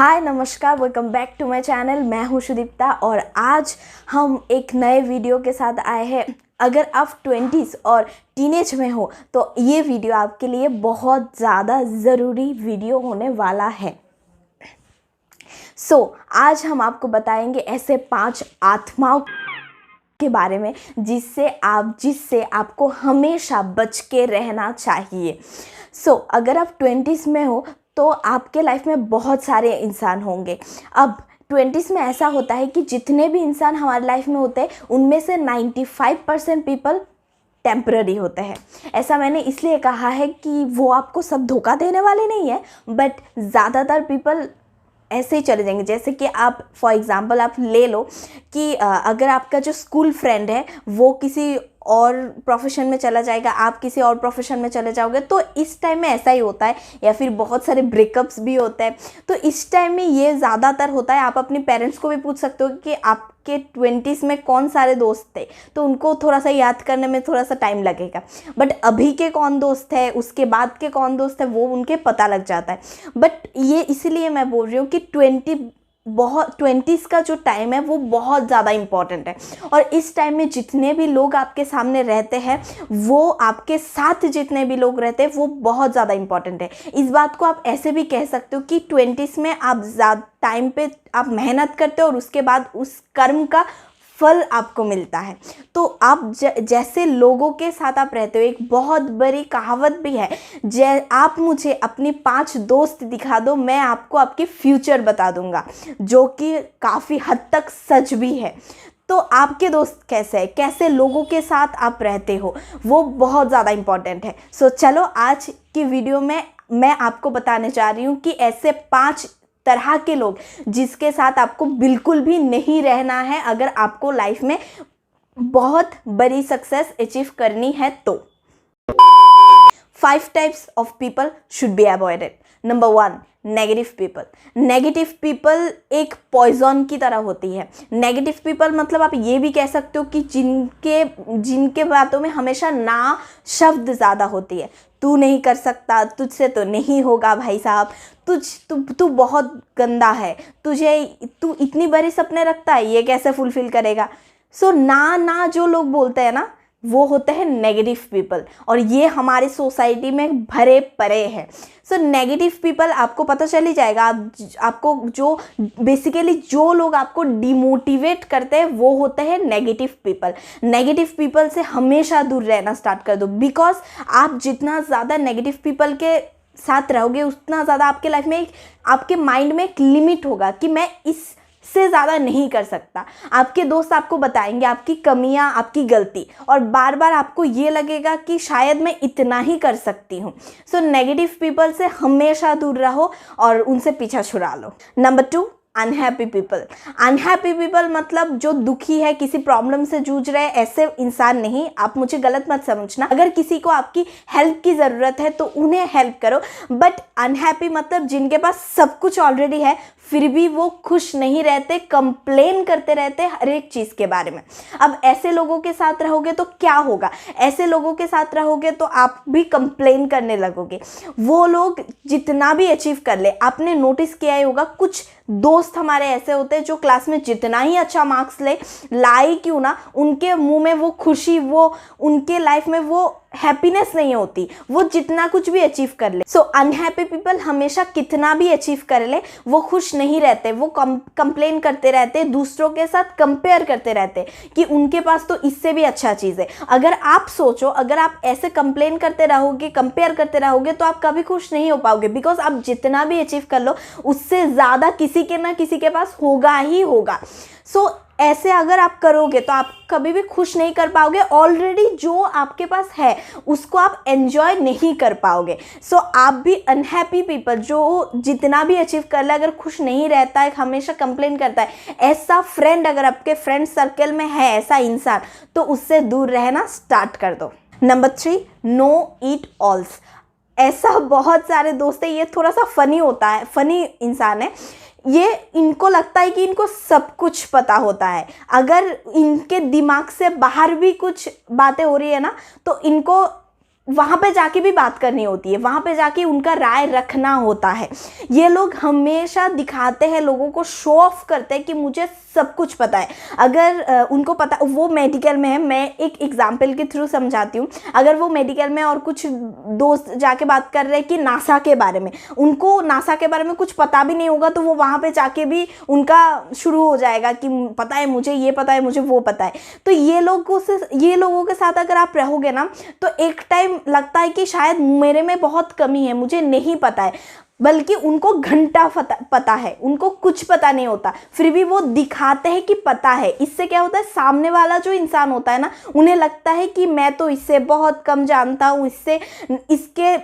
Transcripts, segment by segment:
हाय नमस्कार, welcome back to my channel. मैं हूँ सुदीप्ता और आज हम एक नए वीडियो के साथ आए हैं। अगर आप 20s और टीनेज में हो तो ये वीडियो आपके लिए बहुत ज़्यादा ज़रूरी वीडियो होने वाला है। आज हम आपको बताएंगे ऐसे 5 आत्माओं के बारे में जिससे आपको हमेशा बच के रहना चाहिए। अगर आप 20s में हो तो आपके लाइफ में बहुत सारे इंसान होंगे। अब 20s में ऐसा होता है कि जितने भी इंसान हमारे लाइफ में होते हैं उनमें से 95% पीपल टेम्पररी होते हैं। ऐसा मैंने इसलिए कहा है कि वो आपको सब धोखा देने वाले नहीं है, बट ज़्यादातर पीपल ऐसे ही चले जाएंगे। जैसे कि आप फॉर एग्ज़ाम्पल आप ले लो कि अगर आपका जो स्कूल फ्रेंड है वो किसी और प्रोफेशन में चला जाएगा, आप किसी और प्रोफेशन में चले जाओगे, तो इस टाइम में ऐसा ही होता है। या फिर बहुत सारे ब्रेकअप्स भी होते हैं, तो इस टाइम में ये ज़्यादातर होता है। आप अपने पेरेंट्स को भी पूछ सकते हो कि आपके 20s में कौन सारे दोस्त थे, तो उनको थोड़ा सा याद करने में थोड़ा सा टाइम लगेगा। बट अभी के कौन दोस्त है, उसके बाद के कौन दोस्त है, वो उनके पता लग जाता है। बट ये इसलिए मैं बोल रही हूँ कि 20s का जो टाइम है वो बहुत ज़्यादा इम्पॉर्टेंट है। और इस टाइम में जितने भी लोग आपके सामने रहते हैं, वो आपके साथ जितने भी लोग रहते हैं, वो बहुत ज़्यादा इम्पॉर्टेंट है। इस बात को आप ऐसे भी कह सकते हो कि 20s में आप ज़्यादा टाइम पे आप मेहनत करते हो और उसके बाद उस कर्म का फल आपको मिलता है। तो आप जैसे लोगों के साथ आप रहते हो, एक बहुत बड़ी कहावत भी है, आप मुझे अपनी 5 दोस्त दिखा दो, मैं आपको आपके फ्यूचर बता दूंगा, जो कि काफ़ी हद तक सच भी है। तो आपके दोस्त कैसे हैं, कैसे लोगों के साथ आप रहते हो, वो बहुत ज़्यादा इम्पॉर्टेंट है। चलो आज की वीडियो में मैं आपको बताने जा रही हूँ कि ऐसे 5 तरह के लोग जिसके साथ आपको बिल्कुल भी नहीं रहना है अगर आपको लाइफ में बहुत बड़ी सक्सेस अचीव करनी है। तो 5 types of people should be avoided. Number 1, negative people. Negative people एक पॉइजन की तरह होती है। नेगेटिव पीपल मतलब आप ये भी कह सकते हो कि जिनके बातों में हमेशा ना शब्द ज़्यादा होती है। तू नहीं कर सकता, तुझसे तो नहीं होगा भाई साहब, तू बहुत गंदा है, तू इतनी बड़ी सपने रखता है, ये कैसे फुलफिल करेगा। ना जो लोग बोलते हैं ना, वो होते हैं नेगेटिव पीपल, और ये हमारी सोसाइटी में भरे पड़े हैं। नेगेटिव पीपल आपको पता चल ही जाएगा। आपको जो लोग आपको डिमोटिवेट करते हैं वो होते हैं नेगेटिव पीपल। नेगेटिव पीपल से हमेशा दूर रहना स्टार्ट कर दो, बिकॉज आप जितना ज़्यादा नेगेटिव पीपल के साथ रहोगे उतना ज़्यादा आपके लाइफ में आपके माइंड में एक लिमिट होगा कि मैं इससे ज़्यादा नहीं कर सकता। आपके दोस्त आपको बताएंगे आपकी कमियां, आपकी गलती, और बार बार आपको ये लगेगा कि शायद मैं इतना ही कर सकती हूँ। नेगेटिव पीपल से हमेशा दूर रहो और उनसे पीछा छुड़ा लो। Number 2, unhappy people. Unhappy people मतलब जो दुखी है, किसी प्रॉब्लम से जूझ रहे हैं, ऐसे इंसान नहीं। आप मुझे गलत मत समझना। अगर किसी को आपकी हेल्प की ज़रूरत है तो उन्हें हेल्प करो, बट अनहैप्पी मतलब जिनके पास सब कुछ ऑलरेडी है फिर भी वो खुश नहीं रहते, कंप्लेन करते रहते हर एक चीज़ के बारे में। अब ऐसे लोगों के साथ रहोगे तो क्या होगा? ऐसे लोगों के साथ रहोगे तो आप भी कंप्लेन करने लगोगे। वो लोग जितना भी अचीव कर ले, आपने नोटिस किया ही होगा, कुछ दोस्त हमारे ऐसे होते हैं जो क्लास में जितना ही अच्छा मार्क्स लाए क्यों ना, उनके मुंह में वो खुशी, वो उनके लाइफ में वो हैप्पीनेस नहीं होती, वो जितना कुछ भी अचीव कर ले। अनहैप्पी पीपल हमेशा कितना भी अचीव कर ले वो खुश नहीं रहते, वो कंप्लेन करते रहते, दूसरों के साथ कंपेयर करते रहते कि उनके पास तो इससे भी अच्छा चीज़ है। अगर आप सोचो, अगर आप ऐसे कंप्लेन करते रहोगे, कंपेयर करते रहोगे, तो आप कभी खुश नहीं हो पाओगे, बिकॉज आप जितना भी अचीव कर लो उससे ज़्यादा किसी के ना किसी के पास होगा ही होगा। ऐसे अगर आप करोगे तो आप कभी भी खुश नहीं कर पाओगे। ऑलरेडी जो आपके पास है उसको आप एंजॉय नहीं कर पाओगे। आप भी अनहैप्पी पीपल जो जितना भी अचीव कर ले, अगर खुश नहीं रहता है, हमेशा कंप्लेन करता है, ऐसा फ्रेंड अगर आपके फ्रेंड सर्कल में है, ऐसा इंसान, तो उससे दूर रहना स्टार्ट कर दो। नंबर 3, नो ईट ऑल्स। ऐसा बहुत सारे दोस्त हैं, ये थोड़ा सा फनी होता है, फनी इंसान है ये। इनको लगता है कि इनको सब कुछ पता होता है। अगर इनके दिमाग से बाहर भी कुछ बातें हो रही है ना, तो इनको वहाँ पे जाके भी बात करनी होती है, वहाँ पे जाके उनका राय रखना होता है। ये लोग हमेशा दिखाते हैं, लोगों को शो ऑफ करते हैं कि मुझे सब कुछ पता है। अगर उनको पता, वो मेडिकल में है, मैं एक एग्जाम्पल के थ्रू समझाती हूँ। अगर वो मेडिकल में और कुछ दोस्त जाके बात कर रहे हैं कि नासा के बारे में, उनको नासा के बारे में कुछ पता भी नहीं होगा, तो वो वहाँ पे जाके भी उनका शुरू हो जाएगा कि पता है मुझे ये पता है, मुझे वो पता है। तो ये लोगों के साथ अगर आप रहोगे ना, तो एक टाइम लगता है कि शायद मेरे में बहुत कमी है, मुझे नहीं पता है, बल्कि उनको घंटा पता है, उनको कुछ पता नहीं होता, फिर भी वो दिखाते हैं कि पता है। इससे क्या होता है, सामने वाला जो इंसान होता है ना, उन्हें लगता है कि मैं तो इससे बहुत कम जानता हूँ, इसके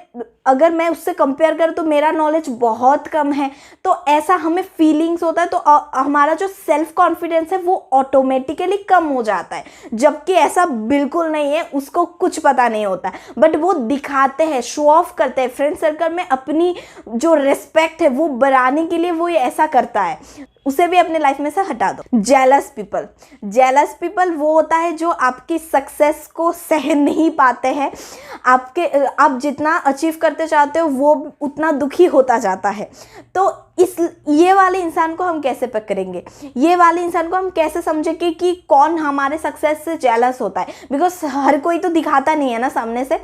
अगर मैं उससे कंपेयर करूँ तो मेरा नॉलेज बहुत कम है। तो ऐसा हमें फीलिंग्स होता है, तो हमारा जो सेल्फ कॉन्फिडेंस है वो ऑटोमेटिकली कम हो जाता है, जबकि ऐसा बिल्कुल नहीं है, उसको कुछ पता नहीं होता, बट वो दिखाते हैं, शो ऑफ करते हैं। फ्रेंड सर्कल में अपनी जो रिस्पेक्ट है वो बढ़ाने के लिए वो ऐसा करता है, उसे भी अपने लाइफ में से हटा दो। जेलस पीपल वो होता है जो आपकी सक्सेस को सह नहीं पाते हैं, आप जितना अचीव करते चाहते हो वो उतना दुखी होता जाता है। तो ये वाले इंसान को हम कैसे पकड़ेंगे, ये वाले इंसान को हम कैसे समझेंगे कि कौन हमारे सक्सेस से जेलस होता है, बिकॉज हर कोई तो दिखाता नहीं है ना सामने से।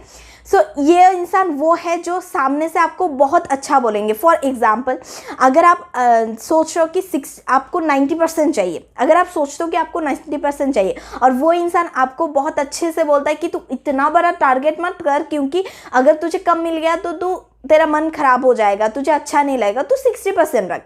सो ये इंसान वो है जो सामने से आपको बहुत अच्छा बोलेंगे। फॉर एग्जाम्पल, अगर आप सोच रहे हो कि आपको 90% चाहिए, अगर आप सोचते हो कि आपको 90% चाहिए और वो इंसान आपको बहुत अच्छे से बोलता है कि तू इतना बड़ा टारगेट मत कर, क्योंकि अगर तुझे कम मिल गया तो तेरा मन खराब हो जाएगा, तुझे अच्छा नहीं लगेगा, तो 60% रख।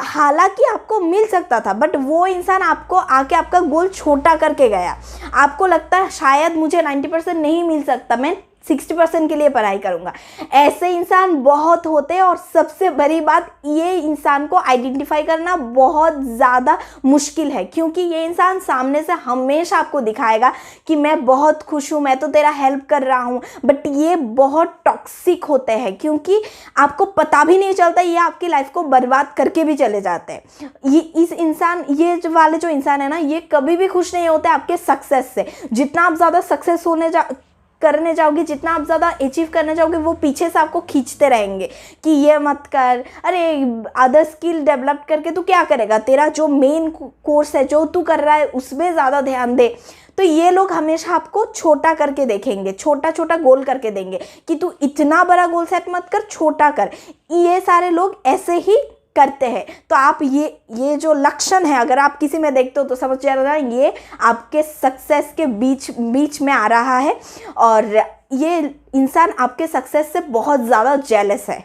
हालांकि आपको मिल सकता था, बट वो इंसान आपको आके आपका गोल छोटा करके गया। आपको लगता है शायद मुझे 90% नहीं मिल सकता, मैं 60% के लिए पढ़ाई करूंगा। ऐसे इंसान बहुत होते हैं, और सबसे बड़ी बात, ये इंसान को आइडेंटिफाई करना बहुत ज़्यादा मुश्किल है, क्योंकि ये इंसान सामने से हमेशा आपको दिखाएगा कि मैं बहुत खुश हूँ, मैं तो तेरा हेल्प कर रहा हूँ, बट ये बहुत टॉक्सिक होते हैं, क्योंकि आपको पता भी नहीं चलता, ये आपकी लाइफ को बर्बाद करके भी चले जाते हैं। ये वाले जो इंसान है ना, ये कभी भी खुश नहीं होते आपके सक्सेस से। जितना आप ज़्यादा सक्सेस करने जाओगे, जितना आप ज़्यादा अचीव करने जाओगे, वो पीछे से आपको खींचते रहेंगे कि ये मत कर, अरे अदर स्किल डेवलप करके तू क्या करेगा, तेरा जो मेन कोर्स है जो तू कर रहा है उसमें ज़्यादा ध्यान दे। तो ये लोग हमेशा आपको छोटा करके देखेंगे, छोटा छोटा गोल करके देंगे कि तू इतना बड़ा गोल सेट मत कर, छोटा कर। ये सारे लोग ऐसे ही करते हैं। तो आप ये जो लक्षण है, अगर आप किसी में देखते हो तो समझ जाना ये आपके सक्सेस के बीच में आ रहा है, और ये इंसान आपके सक्सेस से बहुत ज़्यादा जेलस है।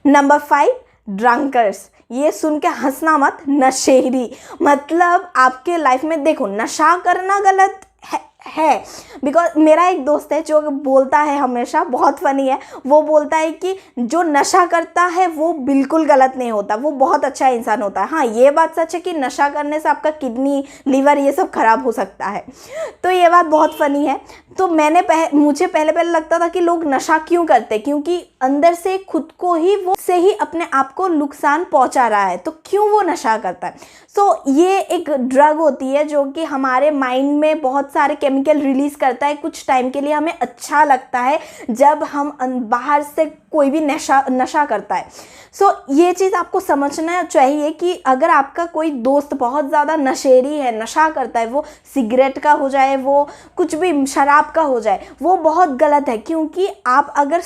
Number 5, drunkards. ये सुन के हंसना मत, नशेड़ी। मतलब आपके लाइफ में देखो, नशा करना गलत है बिकॉज मेरा एक दोस्त है जो बोलता है हमेशा, बहुत फनी है, वो बोलता है कि जो नशा करता है वो बिल्कुल गलत नहीं होता, वो बहुत अच्छा इंसान होता है। हाँ, ये बात सच है कि नशा करने से आपका किडनी, लिवर ये सब खराब हो सकता है, तो ये बात बहुत फनी है। तो मुझे पहले लगता था कि लोग नशा क्यों करते, क्योंकि अंदर से खुद को ही वो से ही अपने आप को नुकसान पहुंचा रहा है, तो क्यों वो नशा करता है। सो ये एक ड्रग होती है जो कि हमारे माइंड में बहुत सारे केमिकल रिलीज करता है, कुछ टाइम के लिए हमें अच्छा लगता है जब हम बाहर से कोई भी नशा करता है। सो ये चीज़ आपको समझना चाहिए कि अगर आपका कोई दोस्त बहुत ज़्यादा नशेड़ी है, नशा करता है, वो सिगरेट का हो जाए, वो कुछ भी शराब का हो जाए, वो बहुत गलत है। क्योंकि आप अगर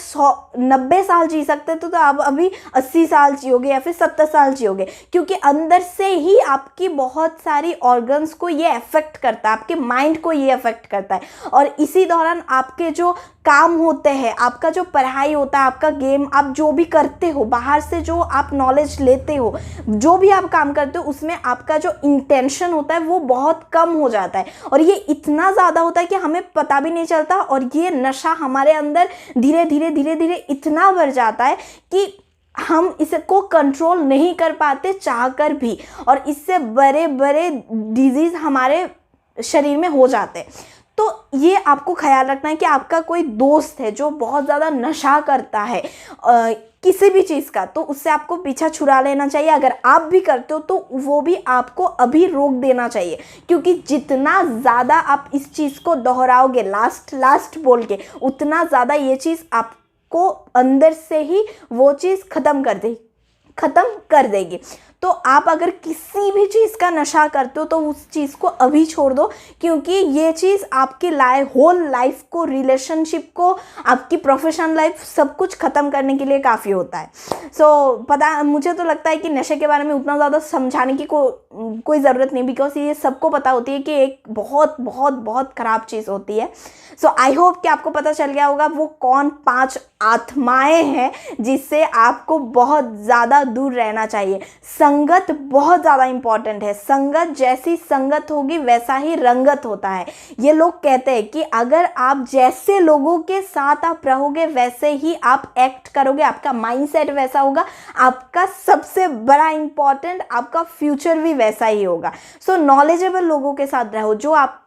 90 साल जी सकते तो आप अभी 80 साल जियोगे या फिर 70 साल जियोगे, क्योंकि अंदर से ही आपकी बहुत सारी ऑर्गन्स को ये अफेक्ट करता है, आपके माइंड को ये अफेक्ट करता है, और इसी दौरान आपके जो काम होते हैं, आपका जो पढ़ाई होता है, आपका गेम, आप जो भी करते हो, बाहर से जो आप नॉलेज लेते हो, जो भी आप काम करते हो, उसमें आपका जो इंटेंशन होता है वो बहुत कम हो जाता है, और ये इतना ज़्यादा होता है कि हमें पता भी नहीं चलता, और ये नशा हमारे अंदर धीरे धीरे इतना बढ़ जाता है कि हम इसको कंट्रोल नहीं कर पाते चाहकर भी, और इससे बड़े बड़े डिजीज़ हमारे शरीर में हो जाते हैं। तो ये आपको ख्याल रखना है कि आपका कोई दोस्त है जो बहुत ज़्यादा नशा करता है किसी भी चीज़ का, तो उससे आपको पीछा छुड़ा लेना चाहिए। अगर आप भी करते हो तो वो भी आपको अभी रोक देना चाहिए, क्योंकि जितना ज़्यादा आप इस चीज़ को दोहराओगे लास्ट बोल के, उतना ज़्यादा ये चीज़ आपको अंदर से ही वो चीज़ ख़त्म कर देगी। तो आप अगर किसी भी चीज़ का नशा करते हो तो उस चीज़ को अभी छोड़ दो, क्योंकि ये चीज़ आपकी होल लाइफ को, रिलेशनशिप को, आपकी प्रोफेशनल लाइफ, सब कुछ ख़त्म करने के लिए काफ़ी होता है। मुझे तो लगता है कि नशे के बारे में उतना ज़्यादा समझाने की कोई ज़रूरत नहीं, बिकॉज ये सबको पता होती है कि एक बहुत बहुत बहुत ख़राब चीज़ होती है। सो आई होप कि आपको पता चल गया होगा वो कौन 5 आत्माएं हैं जिससे आपको बहुत ज़्यादा दूर रहना चाहिए। संगत बहुत ज़्यादा इंपॉर्टेंट है। संगत जैसी संगत होगी वैसा ही रंगत होता है। ये लोग कहते हैं कि अगर आप जैसे लोगों के साथ आप रहोगे वैसे ही आप एक्ट करोगे, आपका माइंडसेट वैसा होगा, आपका सबसे बड़ा इंपॉर्टेंट आपका फ्यूचर भी वैसा ही होगा। सो नॉलेजेबल लोगों के साथ रहो, जो आप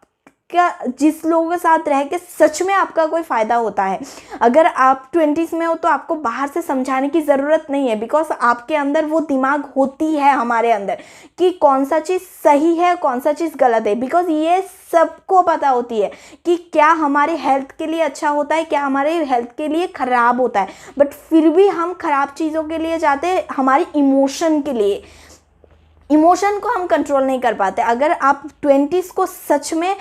जिस लोगों के साथ रह के सच में आपका कोई फ़ायदा होता है। अगर आप 20s में हो तो आपको बाहर से समझाने की ज़रूरत नहीं है, बिकॉज आपके अंदर वो दिमाग होती है, हमारे अंदर, कि कौन सा चीज़ सही है, कौन सा चीज़ गलत है। बिकॉज ये सबको पता होती है कि क्या हमारे हेल्थ के लिए अच्छा होता है, क्या हमारे हेल्थ के लिए ख़राब होता है, बट फिर भी हम ख़राब चीज़ों के लिए जाते हैं, हमारी इमोशन के लिए। इमोशन को हम कंट्रोल नहीं कर पाते। अगर आप 20s को सच में,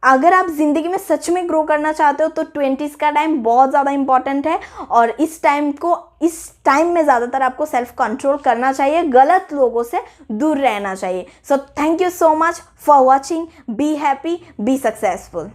अगर आप ज़िंदगी में सच में ग्रो करना चाहते हो तो 20s का टाइम बहुत ज़्यादा इंपॉर्टेंट है, और इस टाइम में ज़्यादातर आपको सेल्फ कंट्रोल करना चाहिए, गलत लोगों से दूर रहना चाहिए। So thank you so much for watching. Be happy, be successful.